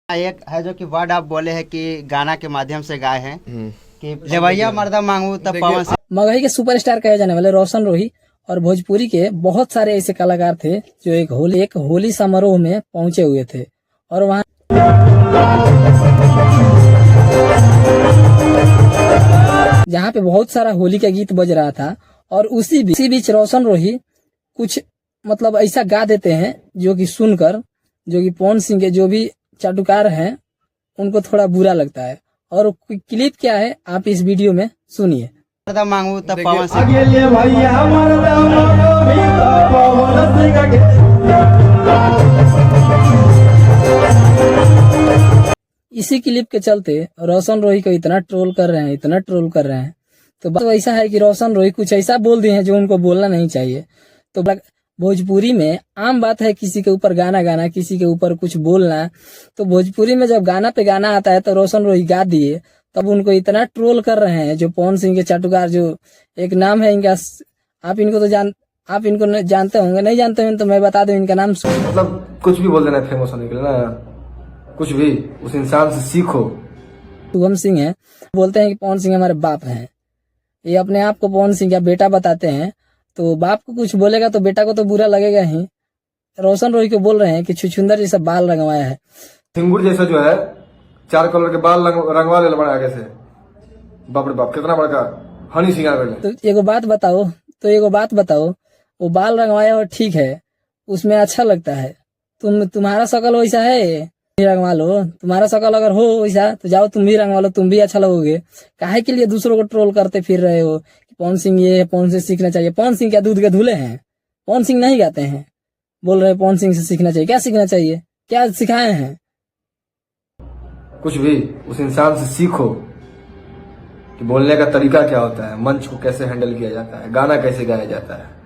एक है जो कि वर्ड आप बोले हैं कि गाना के माध्यम से गाए हैं कि लेवैया मर्दा मांगू तब पवन सिंह। मगही के सुपरस्टार कहे जाने वाले रोशन रोही और भोजपुरी के बहुत सारे ऐसे कलाकार थे जो एक होली समारोह में पहुंचे हुए थे और वहां जहां पे बहुत सारा होली का गीत बज रहा था और उसी बीच रोशन रोही कुछ मतलब ऐसा गा देते हैं जो कि सुनकर जो कि पवन सिंह के जो भी चाटुकार हैं उनको थोड़ा बुरा लगता है। और क्लिप क्या है आप इस वीडियो में सुनिए। मर्दा मांगू तब पवन सिंह। इसी क्लिप के चलते रोशन रोही को इतना ट्रोल कर रहे हैं तो बात ऐसा है कि रोशन रोही कुछ ऐसा बोल दिए हैं जो उनको बोलना नहीं चाहिए। तो भोजपुरी में आम बात है किसी के ऊपर गाना गाना, किसी के ऊपर कुछ बोलना। तो भोजपुरी में जब गाना पे गाना आता है तो रोशन रोही गा दिए, तब उनको इतना ट्रोल कर रहे हैं जो पवन सिंह के चाटुकार जो एक नाम है इनका, आप इनको जानते होंगे, नहीं जानते होंगे तो मैं बता दूं इनका नाम। मतलब कुछ भी बोल देना फेमस होने के लिए ना, कुछ भी उस इंसान से सीखो। शुभम सिंह है, बोलते हैं कि पवन सिंह हमारे बाप हैं, ये अपने आप को पवन सिंह का बेटा बताते हैं। तो बाप को कुछ बोलेगा तो बेटा को तो बुरा लगेगा ही। रोशन रोही को बोल रहे हैं कि छुछुंदर जैसा बाल रंगवाया है, सिंगूर जैसा जो है 4 कलर के बाल रंगवा ले बड़ा आगे से। बाप रे बाप कितना बड़का हनी सिंगार कर ले। तो एगो बात बताओ वो बाल रंगवाया हो ठीक है, उसमें अच्छा लगता है। तुम्हारा शकल वैसा है, रंगवा लो। तुम्हारा शकल अगर हो वैसा तो जाओ तुम भी रंगवा लो, तुम भी अच्छा लगोगे। काहे के लिए दूसरों को ट्रोल करते फिर रहे हो? पवन सिंह ये है, पवन से सीखना चाहिए। पवन सिंह क्या दूध के धुले हैं? पवन सिंह नहीं गाते हैं, बोल रहे पवन सिंह से सीखना चाहिए। क्या सीखना चाहिए? क्या सिखाए हैं? कुछ भी उस इंसान से सीखो कि बोलने का तरीका क्या होता है, मंच को कैसे हैंडल किया जाता है, गाना कैसे गाया जाता है।